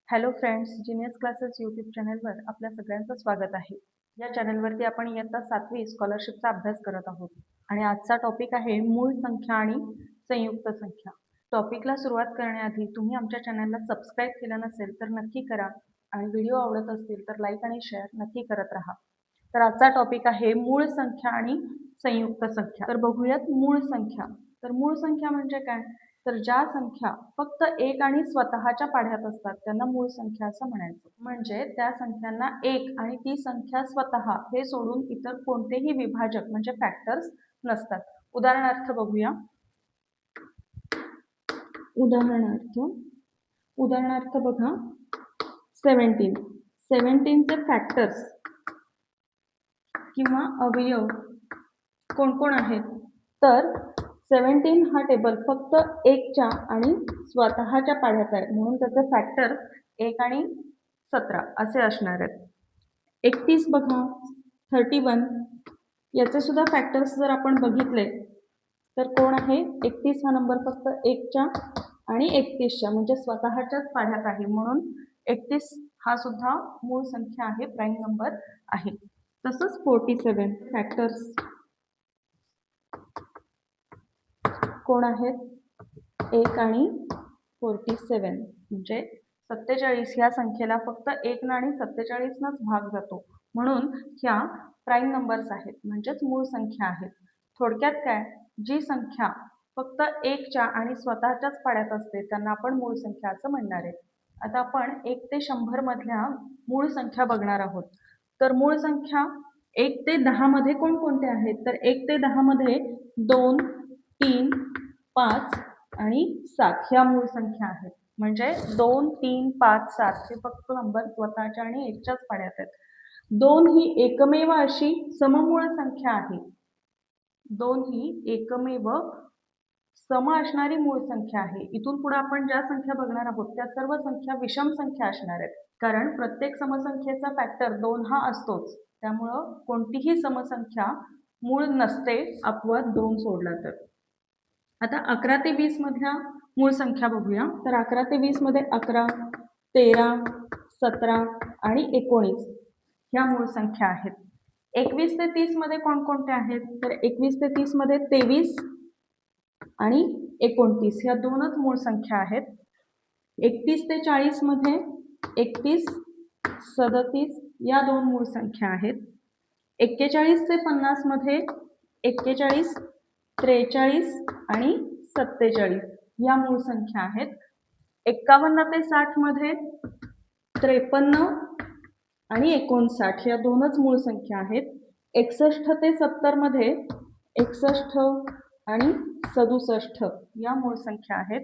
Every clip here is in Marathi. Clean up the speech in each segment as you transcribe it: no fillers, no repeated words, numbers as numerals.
Hello friends, genius classes YouTube चॅनलवर आपल्या सगळ्यांचं स्वागत आहे. या चॅनलवरती आपण इयत्ता 7वी स्कॉलरशिपचा अभ्यास करत आहोत आणि आजचा टॉपिक आहे मूळ संख्या आणि संयुक्त संख्या. टॉपिकला सुरुवात करण्याआधी तुम्ही आमच्या चॅनलला सबस्क्राईब केलं नसेल तर नक्की करा आणि व्हिडिओ आवडत असतील तर लाईक आणि शेअर नक्की करत राहा. तर आजचा टॉपिक आहे मूळ संख्या आणि संयुक्त संख्या. तर बघूयात मूळ संख्या. तर मूळ संख्या म्हणजे काय? तर ज्या संख्या फक्त एक आणि स्वतःच्या पाढ्यात असतात त्यांना मूळ संख्या असं म्हणायचं. म्हणजे त्या संख्यांना एक आणि ती संख्या स्वतः हे सोडून इतर कोणतेही विभाजक म्हणजे फॅक्टर्स नसतात. उदाहरणार्थ बघूया. उदाहरणार्थ बघा 17 चे फॅक्टर्स किंवा अवयव कोण कोण आहेत? तर 17 हा टेबल फक्त 1च्या आणि स्वतःच्या पाढ्यात आहे म्हणून त्याचे फॅक्टर 1 आणि 17 असे असणार आहेत. 31 बघा 31 याचे सुद्धा फॅक्टर्स जर आपण बघितले तर कोण आहे? 31 हा नंबर फक्त 1च्या आणि 31च्या म्हणजे स्वतःच्याच पाढ्यात आहे म्हणून 31 हा सुद्धा मूळ संख्या आहे, प्राईम नंबर आहे. तसंच 47 फॅक्टर्स कोण आहेत? 1 आणि 47 म्हणजे 47 या संख्येला फक्त 1 आणि 47नच भाग जातो म्हणून ह्या प्राईम नंबर्स आहेत म्हणजेच मूळ संख्या आहेत. थोडक्यात काय? जी संख्या फक्त 1च्या आणि स्वतःच्याच पाढ्यात असते त्यांना आपण मूळ संख्या असं म्हणणार आहे. आता आपण 1 ते 100 मधल्या मूळ संख्या बघणार आहोत. तर मूळ संख्या 1 ते 10 मध्ये कोणकोणत्या आहेत? तर 1 ते 10 मध्ये 2, 3, 5 आणि 7 ह्या मूळ संख्या आहेत. म्हणजे 2, 3, 5, 7 हे फक्त नंबर स्वतःच्या आणि 1च्याच पाढ्यात आहेत. 2 ही एकमेव अशी सममूळ संख्या आहे. 2 ही एकमेव सम असणारी मूळ संख्या आहे. इथून पुढे आपण ज्या संख्या बघणार आहोत त्या सर्व संख्या विषम संख्या असणार आहेत. कारण प्रत्येक समसंख्येचा फॅक्टर 2 हा असतोच. त्यामुळं कोणतीही समसंख्या मूळ नसते अपवाद 2 सोडला तर. आता 11 ते 20 मधल्या मूळ संख्या बघूया. तर 11 ते 20 मध्ये 11, 13, 17 आणि 19 ह्या मूळ संख्या आहेत. 21 ते 30 मध्ये कोणकोणत्या आहेत? तर 21 ते 30 मध्ये 23 आणि 29 ह्या दोनच मूळ संख्या आहेत. 31 ते 40 मध्ये 31, 37 या दोन मूळ संख्या आहेत. 41 ते 50 मध्ये 41, 43 आणि 47 या मूळ संख्या आहेत. 51 ते 60 मध्ये 53 आणि 59 या दोनच मूळ संख्या आहेत. 61 ते 70 मध्ये 61 आणि 67 या मूळ संख्या आहेत.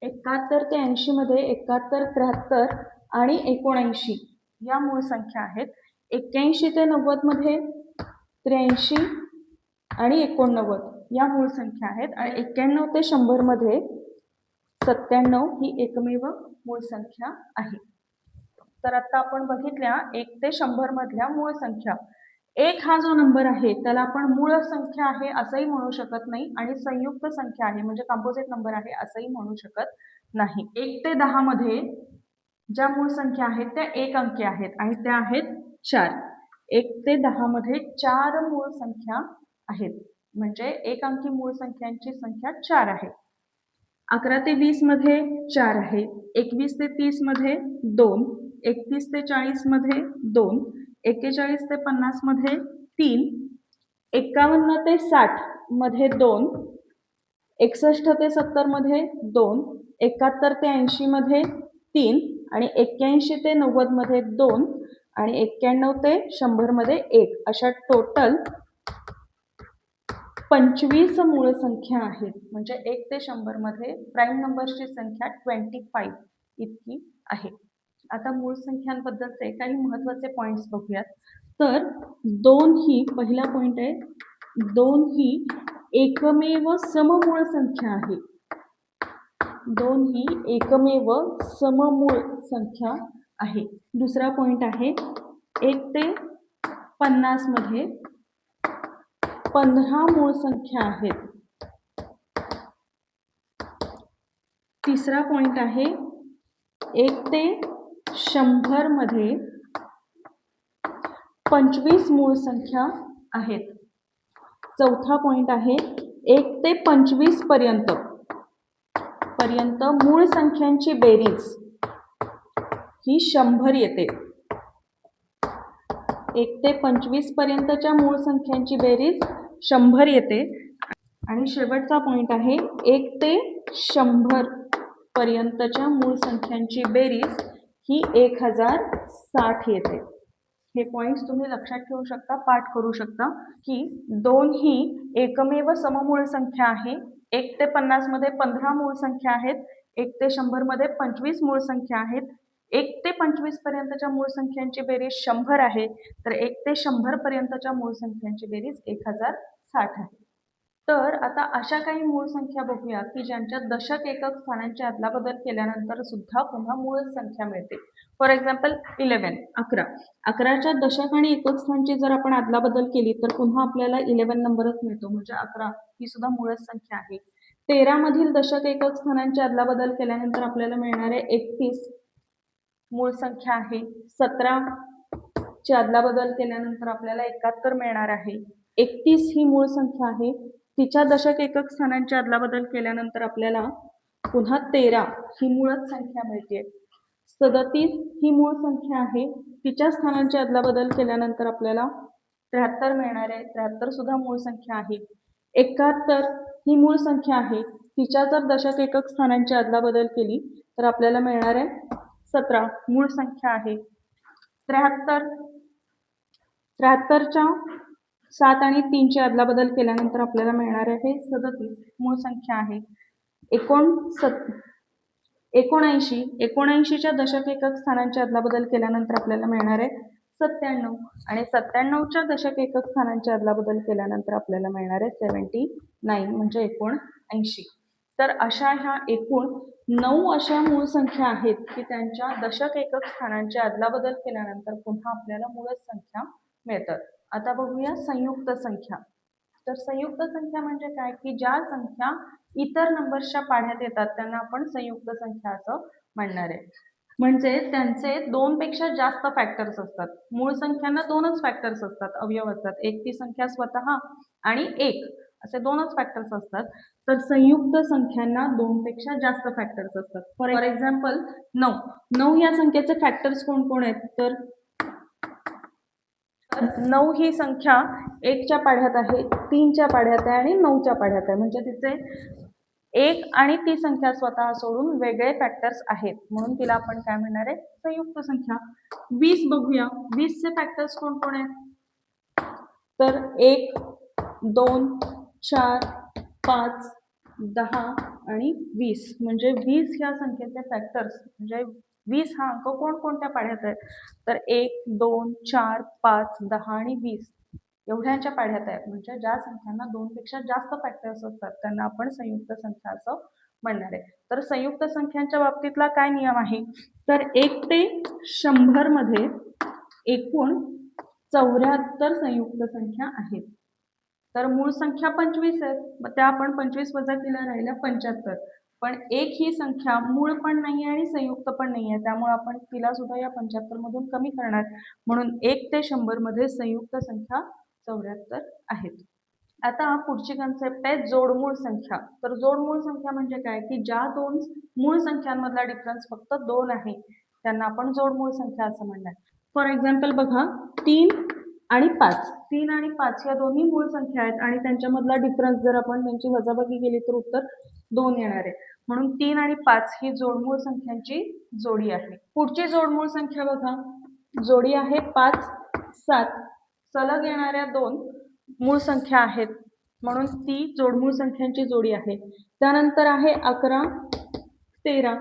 71 ते 80 मध्ये 71, 73 आणि 79 या मूळ संख्या आहेत. 81 ते 90 मध्ये 83 आणि 89 या मूळ संख्या आहेत. आणि 91 ते 100 मध्ये 97 ही एकमेव मूळ संख्या आहे. तर आता आपण बघितल्या 1 ते 100 मधल्या मूळ संख्या. 1 हा जो नंबर आहे त्याला आपण मूळ संख्या आहे असंही म्हणू शकत नाही आणि संयुक्त संख्या आहे म्हणजे कंपोजिट नंबर आहे असंही म्हणू शकत नाही. 1 ते 10 मध्ये ज्या मूळ संख्या आहेत त्या एक अंकी आहेत आणि त्या आहेत 4. 1 ते 10 मध्ये 4 मूळ संख्या आहेत म्हणजे एक अंकी मूळ संख्यांची संख्या 4 आहे. 11 ते 20 मध्ये 4 आहे. 21 ते 30 मध्ये 2, 31 ते 40 मध्ये 2, 41 ते 50 मध्ये 3, 51 ते 60 मध्ये 2, 61 ते 70 मध्ये 2, 71 ते 80 मध्ये 3 आणि 81 ते 90 मध्ये 2 आणि 91 ते 100 मध्ये 1 अशा टोटल 25 मूळ संख्या आहेत. म्हणजे 1 ते 100 मध्ये प्राईम नंबर्सची संख्या 25 इतकी आहे. आता मूळ संख्यांबद्दलचे काही महत्त्वाचे पॉइंट्स बघूयात. तर 2 ही पहिला पॉइंट आहे, 2 ही एकमेव सममूळ संख्या आहे. 2 ही एकमेव सममूळ संख्या आहे. दुसरा पॉइंट आहे 1 ते 50 मध्ये 15 मूळ संख्या आहेत. तिसरा पॉइंट आहे 1 ते 100 मध्ये 25 मूळ संख्या आहेत. चौथा पॉइंट आहे 1 ते 25 पर्यंत मूळ संख्यांची बेरीज ही 100 येते. 1 ते 25 पर्यंतच्या मूळ संख्यांची बेरीज 100 येते. आणि शेवटचा पॉइंट आहे 1 ते 100 पर्यंतच्या मूळ संख्यांची बेरीज ही 1060 येते. हे पॉइंट्स तुम्ही लक्षात ठेवू शकता, पाठ करू शकता की 2 ही एकमेव सममूळ संख्या आहे. 1 ते 50 मध्ये 15 मूळ संख्या आहेत. 1 ते 100 मध्ये 25 मूळ संख्या आहेत. 1 ते 25 पर्यंतच्या मूळ संख्यांची बेरीज 100 आहे. तर 1 ते 100 पर्यंतच्या मूळ संख्यांची बेरीज 1060 आहे. तर आता अशा काही मूळ संख्या बघूया की ज्यांच्या दशक एकक स्थानांची अदलाबदल केल्यानंतर सुद्धा पुन्हा मूळ संख्या मिळते. फॉर एक्झाम्पल 11 11च्या दशक आणि एकक स्थानची जर आपण अदलाबदल केली तर पुन्हा आपल्याला 11 नंबरच मिळतो, म्हणजे 11 ही सुद्धा मूळच संख्या आहे. 13 मधील दशक एकक स्थानांची अदलाबदल केल्यानंतर आपल्याला मिळणारे 31 मूळ संख्या आहे. 17 ची अदलाबदल केल्यानंतर आपल्याला 71 मिळणार आहे. 31 ही मूळ संख्या आहे. तिच्या दशक एकक स्थानांची अदलाबदल केल्यानंतर आपल्याला पुन्हा 13 ही मूळच संख्या मिळते. 37 ही मूळ संख्या आहे. तिच्या स्थानांची अदलाबदल केल्यानंतर आपल्याला 73 मिळणार आहे. 73 सुद्धा मूळ संख्या आहे. 71 ही मूळ संख्या आहे. तिच्या जर दशक एकक स्थानांची अदलाबदल केली तर आपल्याला मिळणार आहे 17 मूळ संख्या आहे. 73च्या 7 आणि 3 ची अदलाबदल केल्यानंतर आपल्याला मिळणार आहे 37 मूळ संख्या आहे. 79च्या दशक एकक स्थानांची अदलाबदल केल्यानंतर आपल्याला मिळणार आहे 97 आणि 97च्या दशक एकक स्थानांची अदलाबदल केल्यानंतर आपल्याला मिळणार आहे 79 म्हणजे 79. तर अशा ह्या एकूण 9 अशा मूळ संख्या आहेत की त्यांच्या दशक एकक स्थानांची अदलाबदल केल्यानंतर पुन्हा आपल्याला मूळच संख्या मिळतात. आता बघूया संयुक्त संख्या. तर संयुक्त संख्या म्हणजे काय की ज्या संख्या इतर नंबर्सच्या पाढ्यात येतात त्यांना आपण संयुक्त संख्या असं म्हणणार आहे. म्हणजे त्यांचे 2 पेक्षा जास्त फॅक्टर्स असतात. मूळ संख्यांना 2च फॅक्टर्स असतात, अवयव असतात. एक ती संख्या स्वतः आणि 1 असे 2च फॅक्टर्स असतात. तर संयुक्त संख्यांना 2 पेक्षा जास्त फॅक्टर्स असतात. फॉर एक्झाम्पल 9 या संख्येचे फॅक्टर्स कोण कोण आहेत तर 9 ही संख्या 1च्या पाढ्यात आहे, 3च्या पाढ्यात आहे आणि 9च्या पाढ्यात आहे. म्हणजे तिचे 1 आणि ती संख्या स्वतः सोडून वेगळे फॅक्टर्स आहेत, म्हणून तिला आपण काय म्हणणार आहे संयुक्त संख्या. 20 बघूया. 20 चे फॅक्टर्स कोण कोण आहेत तर 1, 2, 4, 5, 10 आणि 20. म्हणजे 20 या संख्येचे फॅक्टर्स म्हणजे 20 हा अंक कोणकोणत्या पाढ्यात आहे तर 1, 2, 4, 5, 10 आणि 20 एवढ्यांच्या पाढ्यात आहे. म्हणजे ज्या संख्यांना 2 पेक्षा जास्त फॅक्टर्स असतात त्यांना आपण संयुक्त संख्या असं म्हणणार आहे. तर संयुक्त संख्यांच्या बाबतीतला काय नियम आहे तर 1 ते 100 मध्ये एकूण 74 संयुक्त संख्या आहेत. तर मूळ संख्या 25 आहेत, मग त्या आपण 25 वजा केल्या राहिल्या 75. पण 1 ही संख्या मूळ पण नाही आहे आणि संयुक्त पण नाही आहे, त्यामुळे आपण तिला सुद्धा या 75 मधून कमी करणार. म्हणून 1 ते 100 मध्ये संयुक्त संख्या 74 आहेत. आता पुढची कन्सेप्ट आहे जोडमूळ संख्या. तर जोडमूळ संख्या म्हणजे काय की ज्या 2 मूळ संख्यांमधला डिफरन्स फक्त 2 आहे त्यांना आपण जोडमूळ संख्या असं म्हणणार. फॉर एक्झाम्पल बघा 3 आणि 5. 3 आणि 5 या दोन्ही मूळ संख्या आहेत आणि त्यांच्यामधला डिफरन्स जर आपण त्यांची वजाबाकी केली तर उत्तर 2 येणार आहे. म्हणून 3 आणि 5 ही जोडमूळ संख्यांची जोडी आहे. पुढची जोडमूळ संख्या बघा, जोडी आहे 5, 7. सलग येणाऱ्या 2 मूळ संख्या आहेत म्हणून ती जोडमूळ संख्यांची जोडी आहे. त्यानंतर आहे 11, 13.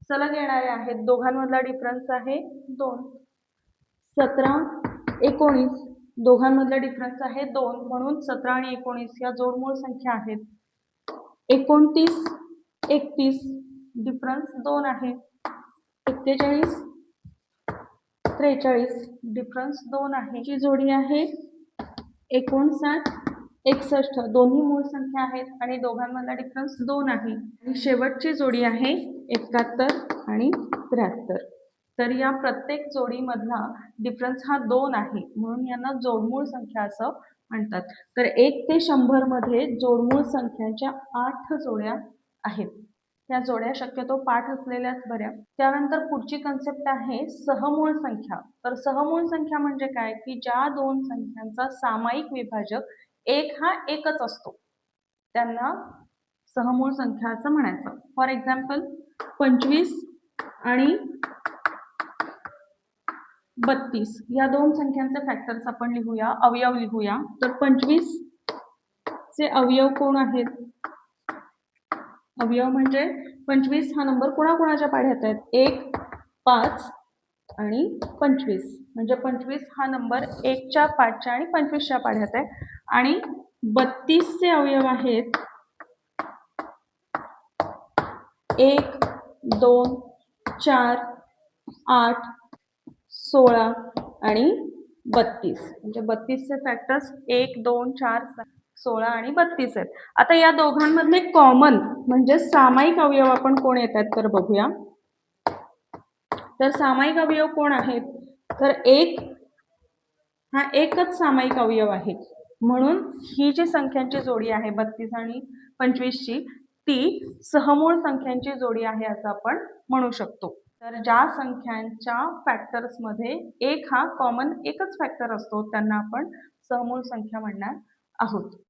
सलग येणारे आहेत, दोघांमधला डिफरन्स आहे 2. 17, 19. दोघांमधला डिफरन्स आहे 2 म्हणून 17 आणि 19 या जोडमूळ संख्या आहेत. 29, 31 डिफरन्स 2 आहे. 41, 43 डिफरन्स 2 आहे. जी जोडी आहे 59, 61. दोन्ही मूळ संख्या आहेत आणि दोघांमधला डिफरन्स 2 आहे. आणि शेवटची जोडी आहे 71 आणि 73. तर या प्रत्येक जोडीमधला डिफरन्स हा 2 आहे, म्हणून यांना जोडमूळ संख्या असं म्हणतात. तर 1 ते 100 मध्ये जोडमूळ संख्यांच्या 8 जोड्या आहेत. त्या जोड्या शक्यतो पाठ असलेल्याच बऱ्या. त्यानंतर पुढची कन्सेप्ट आहे सहमूळ संख्या. तर सहमूळ संख्या म्हणजे काय, की ज्या दोन संख्यांचा सामायिक विभाजक 1 हा एकच असतो त्यांना सहमूळ संख्या असं म्हणायचं. फॉर एक्झाम्पल 25 आणि 32 या दोन संख्यांचे फॅक्टर्स आपण लिहूया, अवयव लिहूया. तर 25 चे अवयव कोण आहेत? अवयव म्हणजे 25 हा नंबर कोणाकोणाच्या पाढ्यात आहेत? 1, 5 आणि 25. म्हणजे 25 हा नंबर 1 च्या 5 च्या आणि 25 च्या पाढ्यात आहे. आणि 32 चे अवयव आहेत 1, 2, 4, 8, 16 आणि 32. म्हणजे 32 चे फॅक्टर्स 1, 2, 4, 16 आणि 32 आहेत. आता या दोघांमधले कॉमन म्हणजे सामायिक अवयव आपण कोण येतात तर बघूया. तर सामायिक अवयव कोण आहेत? तर 1 हा एकच सामायिक अवयव आहे. म्हणून ही जी संख्यांची जोडी आहे 32 आणि 25 ची ती सहमूळ संख्यांची जोडी आहे असं आपण म्हणू शकतो. तर ज्या संख्यांच्या फॅक्टर्स मध्ये 1 हा कॉमन एकच फॅक्टर असतो त्यांना आपण सहमूळ संख्या म्हणणार आहोत.